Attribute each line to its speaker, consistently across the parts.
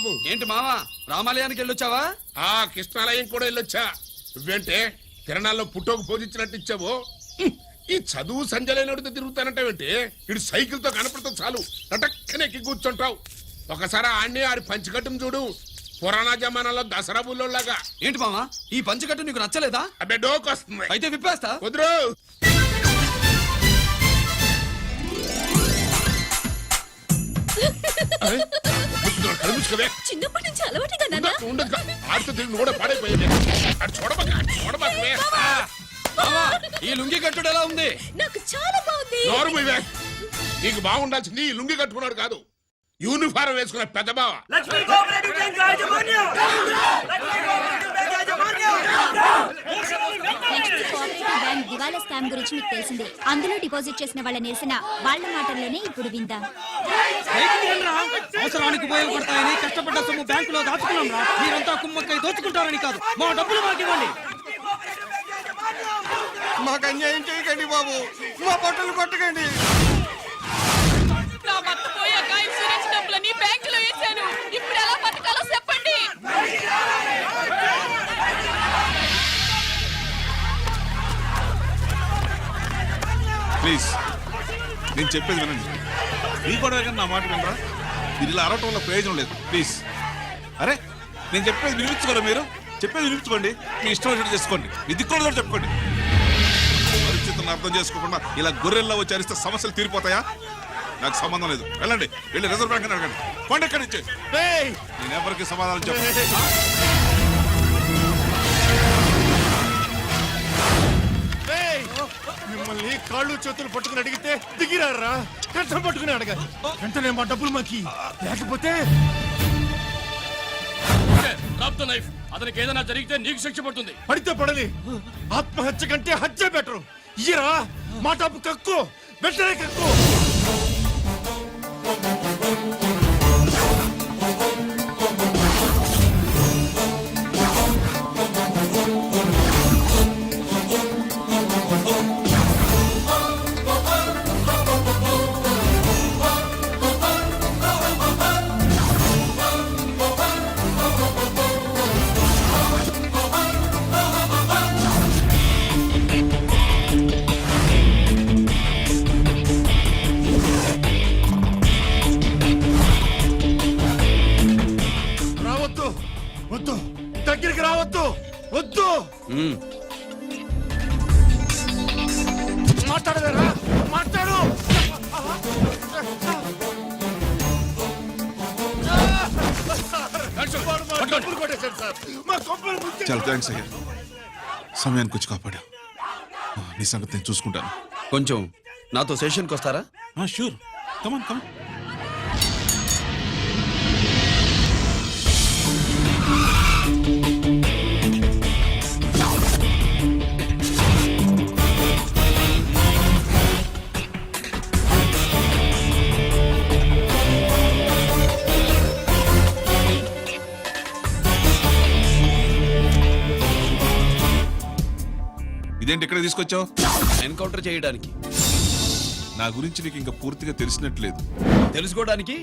Speaker 1: బాబు.
Speaker 2: ఏంటి మావా రామాలయానికి వెళ్ళొచ్చావా?
Speaker 1: ఆ కృష్ణాలయం కూడా వెళ్ళొచ్చా. నువ్వేంటే తిరణాల్లో పుట్టోకు పోజించినట్టు ఇచ్చావు. ఈ చదువు సంజలైనడితో తిరుగుతానంటావేంటి? ఇటు సైకిల్ తో కనపడతా చాలు నటక్కనెక్కి కూర్చుంటావు. ఒకసారి ఆడిని ఆడి పంచికట్టును చూడు, పురాణ జమానాలో దసరా బుల్లోలాగా.
Speaker 2: ఏంటి మావా ఈ పంచకట్టు నీకు నచ్చలేదా?
Speaker 1: అబ్బే డోకు వస్తుంది.
Speaker 2: అయితే విప్పేస్తా.
Speaker 1: కుదురు.
Speaker 3: చిన్నప్పటి నుంచి అలవాటుగా నాన్న.
Speaker 1: ఉండదు ఆడితో తిరిగి కూడా పాడైపోయింది. అటు చూడబాకవే.
Speaker 2: మావా ఈ లుంగి కట్టుడు ఎలా ఉంది?
Speaker 3: నాకు చాలా బాగుంది.
Speaker 1: నోరు మూయవే. నీకు బాగుండాల్సింది ఈ లుంగి కట్టుకున్నాడు కాదు, యూనిఫారం వేసుకున్న పెద్ద బావ.
Speaker 4: బ్యాంక్ దివాలా స్కామ్ గురించి మీకు తెలిసిందే. అందులో డిపాజిట్ చేసిన వాళ్ళ నిరసన వాళ్ళ మాటల్లోనే ఇప్పుడు విందాం.
Speaker 5: అవసరానికి ఉపయోగపడతాయని కష్టపడ్డ సొమ్ము బ్యాంకులో దాచుకున్నాం రా. మీరంతా కుమ్మక్కై దోచుకుంటారని కాదు, మా డబ్బులు మాకు ఇవ్వండి.
Speaker 6: మాకు అన్యాయం చేయకండి బాబు, మా బట్టలు కొట్టకండి.
Speaker 3: నా భర్త పోయాక ఇన్సూరెన్స్ డబ్బులని బ్యాంకులో వేశాను. ఇప్పుడు ఎలా బతకాలో చెప్పండి.
Speaker 7: ప్లీజ్ నేను చెప్పేది వినండి. మీ కూడా నా మాట వినరా? మీరు ఇలా అరవటం వల్ల ప్రయోజనం లేదు. ప్లీజ్ అరే నేను చెప్పేది వినిపించుకోరా? మీరు చెప్పేది వినిపించుకోండి, మీ ఇష్టం వచ్చినట్టు చేసుకోండి, మీ దిక్కులో చెప్పుకోండి. పరిస్థితులను అర్థం చేసుకోకుండా ఇలా గొర్రెల్లో వచ్చి అరిస్తే సమస్యలు తీరిపోతాయా? నాకు సంబంధం లేదు. వెళ్ళండి, వెళ్ళి రిజర్వ్ బ్యాంక్ అని అడగండి. కొండ ఎక్కడి నుంచి నేను ఎవరికి సమాధానం చెప్పను.
Speaker 6: మిమ్మల్ని కాళ్ళు చేతులు పట్టుకుని అడిగితే దిగిరారా? కష్టం పట్టుకుని అడగాలి. వెంటనే మా డబ్బులు మాకి, లేకపోతే
Speaker 2: అతనికి ఏదైనా జరిగితే నీకు శిక్ష పడుతుంది.
Speaker 6: పడితే పడని, ఆత్మహత్య కంటే హత్య బెటరు. ఇయ్యరా మా డబ్బు కక్కు, వెంటనే కక్కు. వద్దు, దగ్గరికి రావద్దు, వద్దు. మాట్లాడవేరా? మాట్లాడు.
Speaker 7: చాలా థ్యాంక్స్ అయ్యా, సమయానికి వచ్చి కాపాడా. నీ సంగతి నేను చూసుకుంటాను.
Speaker 2: కొంచెం నాతో సెషన్కి వస్తారా?
Speaker 7: షూర్, కమాన్ కమాన్. ఇదేంటి ఇక్కడ తీసుకొచ్చావు?
Speaker 2: ఎన్కౌంటర్ చేయడానికి.
Speaker 7: నా గురించి నీకు ఇంకా పూర్తిగా తెలిసినట్లేదు.
Speaker 2: తెలుసుకోవడానికి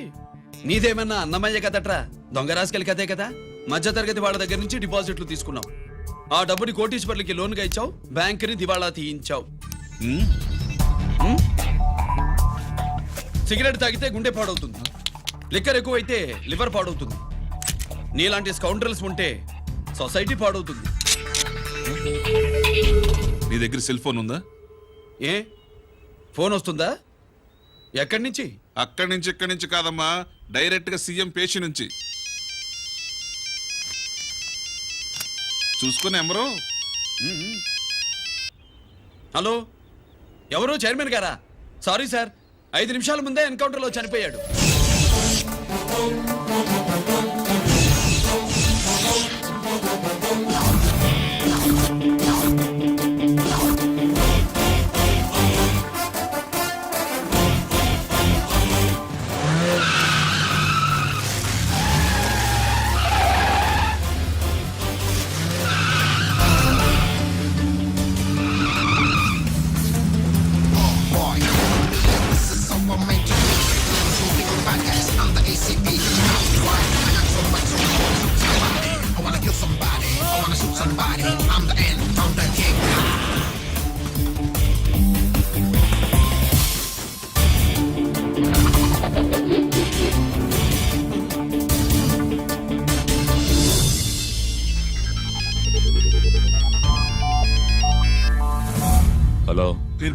Speaker 2: నీదేమన్నా అన్నమయ్య కదట్రా, దొంగ రాసుకెళ్ళి కదే కదా. మధ్య తరగతి వాళ్ళ దగ్గర నుంచి డిపాజిట్లు తీసుకున్నావు. ఆ డబ్బుని కోటీశ్వర్లకి లోన్గా ఇచ్చావు, బ్యాంకుని దివాళా తీయించావు. సిగరెట్ తాగితే గుండె పాడవుతుంది, లిక్కర్ ఎక్కువైతే లివర్ పాడవుతుంది. నీలాంటి స్కౌండ్రల్స్ ఉంటే సొసైటీ పాడవుతుంది.
Speaker 7: నీ దగ్గర సెల్ ఫోన్ ఉందా?
Speaker 2: ఏ ఫోన్ వస్తుందా? ఎక్కడి నుంచి?
Speaker 7: అక్కడి నుంచి ఇక్కడి నుంచి కాదమ్మా, డైరెక్ట్ గా సీఎం పేషి నుంచి. చూసుకుని ఎవరు?
Speaker 2: హలో, ఎవరు? చైర్మన్ గారా? సారీ సార్, 5 నిమిషాల ముందే ఎన్కౌంటర్లో చనిపోయాడు.
Speaker 8: I'm the ACP.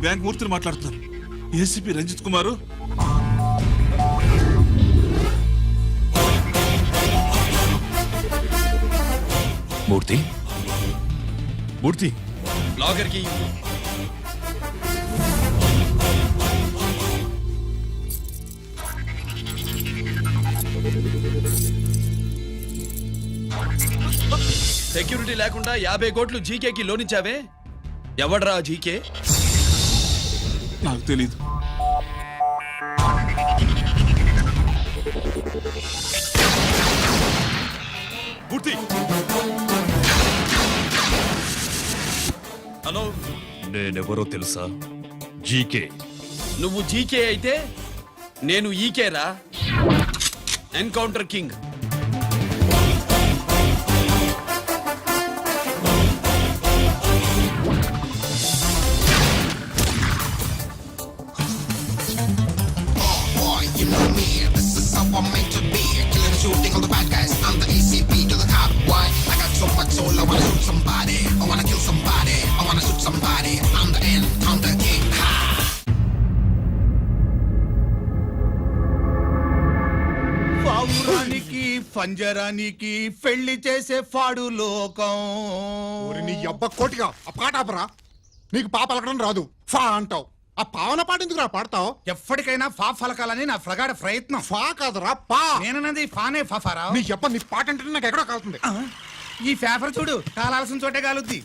Speaker 7: బ్యాంక్ మూర్తిని మాట్లాడుతున్నారు. ఏసీపీ రంజిత్ కుమారు.
Speaker 6: మూర్తి మూర్తి
Speaker 2: లాగర్ కి సెక్యూరిటీ లేకుండా 50 కోట్లు జీకేకి లోన్ ఇచ్చావే, ఎవడ్రా జీకే?
Speaker 7: నాకు తెలీదు.
Speaker 6: మూర్తి
Speaker 2: హలో,
Speaker 6: నేనెవరో తెలుసా? జీకే.
Speaker 2: నువ్వు జీకే అయితే నేను ఈకే రా, encounter king.
Speaker 8: You know me, this is how I'm meant to be. Killing and shooting all the bad guys. I'm the ACP to the top. Why? I got so much soul, I wanna shoot somebody. I wanna kill somebody. I wanna shoot somebody. I'm the Encounter King. Ha!
Speaker 6: పావురానికి పంజరానికి పెళ్లి చేసే ఫాడు లోకం.
Speaker 9: నీ అబ్బ కోటిగా ఆ పాట ఆపరా. నీకు పాప పలకడం రాదు, ఫా అంటావు. ఆ పావన పాట ఎందుకు రా పాడతావు?
Speaker 6: ఎప్పటికైనా ఫా ఫలకాలని నా ప్రగాఢ ప్రయత్నం.
Speaker 9: ఫా కాదురా పా.
Speaker 6: నేనన్నది ఫానే ఫాఫారావు.
Speaker 9: నీ అబ్బ నీ పాట అంటే నాకు ఎక్కడో కాలుతుంది.
Speaker 6: ఈ పేపర్ చూడు, కాలాల్సిన చోటే కాలుద్ది.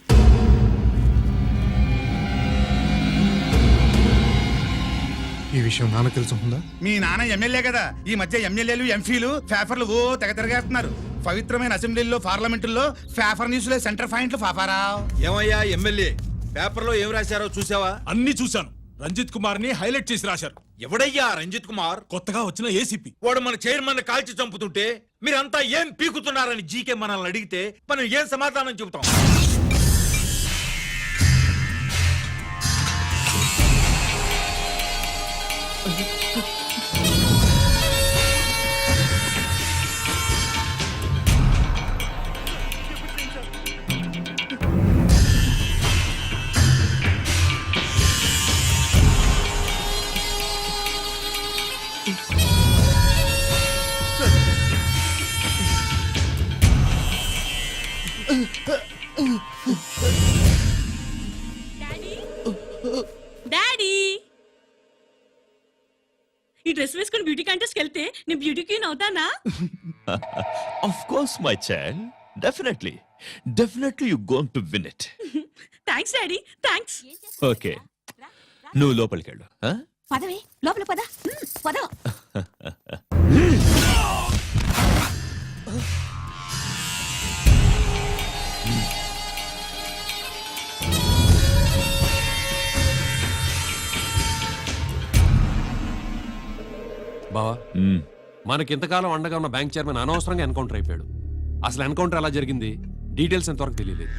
Speaker 9: ఈ విషయం నాన్న తెలుసుకుందా?
Speaker 6: మీ నాన్న ఎమ్మెల్యే కదా, ఈ మధ్య ఎమ్మెల్యేలు ఎంపీలు పేపర్లు ఓ తెగ తిరగేస్తున్నారు. పవిత్రమైన అసెంబ్లీలో పార్లమెంటుల్లో పేపర్ న్యూస్ లో సెంటర్ పాయింట్లు ఫాఫారావు.
Speaker 5: ఏమయ్యా ఎమ్మెల్యే, పేపర్లో ఏం రాశారో చూసావా?
Speaker 10: అన్ని చూశాను. రంజిత్ కుమార్ ని హైలైట్ చేసి రాశారు.
Speaker 5: ఎవడయ్యా రంజిత్ కుమార్?
Speaker 10: కొత్తగా వచ్చిన ఏసీపీ.
Speaker 5: వాడు మన చైర్మన్ కాల్చి చంపుతుంటే మీరంతా ఏం పీకుతున్నారని జీకే మనల్ని అడిగితే మనం ఏం సమాధానం చెబుతాం?
Speaker 3: డాడీ, ఈ డ్రెస్ వేసుకుని బ్యూటీ కాంటెస్ట్ వెళ్తే నేను బ్యూటీ క్వీన్ అవుతానా?
Speaker 11: Of course, my child. Definitely. Definitely you're going to win it.
Speaker 3: Thanks daddy, thanks.
Speaker 11: Okay. నువ్వు లోపలికి వెళ్ళు.
Speaker 4: పదవే లోపల పద. పద.
Speaker 10: బావా, మనకి ఇంతకాలం అండగా ఉన్న బ్యాంక్ చైర్మన్ అనవసరంగా ఎన్కౌంటర్ అయిపోయాడు. అసలు ఎన్కౌంటర్ ఎలా జరిగింది, డీటెయిల్స్ ఎంతవరకు తెలియలేదు.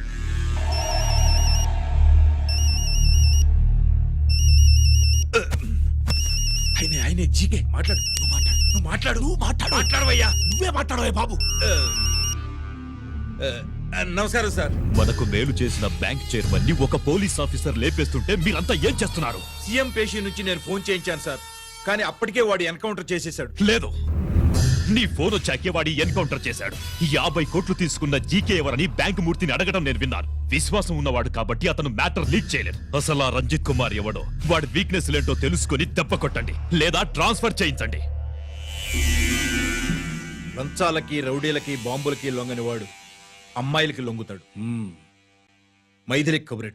Speaker 5: ఆయనే జీకే. మాట్లాడు, మాట్లాడవయ్యా. నువ్వే మాట్లాడవయ్యా బాబు. నమస్కారం సార్.
Speaker 11: మనకు మేలు చేసిన బ్యాంక్ చైర్మన్ ని ఒక పోలీస్ ఆఫీసర్ లేపేస్తుంటే మీరంతా ఏం చేస్తున్నారు?
Speaker 5: సీఎం పేషి నుంచి నేను ఫోన్ చేయించాను సార్, కానీ అప్పటికే వాడు ఎన్కౌంటర్ చేసేశాడు.
Speaker 11: లేదు, నీ ఫోన్ వచ్చాకే వాడి ఎన్కౌంటర్ చేశాడు. 50 కోట్లు తీసుకున్న జీకే ఎవరని బ్యాంకు మూర్తిని అడగడం నేను విన్నాను. విశ్వాసం ఉన్నవాడు కాబట్టి అతను మ్యాటర్ లీక్ చేయలేదు. అసలు ఆ రంజిత్ కుమార్ ఎవడో, వాడి వీక్నెస్ లేంటో తెలుసుకుని దెబ్బ కొట్టండి, లేదా ట్రాన్స్ఫర్ చేయించండి.
Speaker 5: లంచాలకి, రౌడీలకి, బాంబులకి లొంగని వాడు అమ్మాయిలకి లొంగుతాడు. మైథిలికి కబురెట్టు.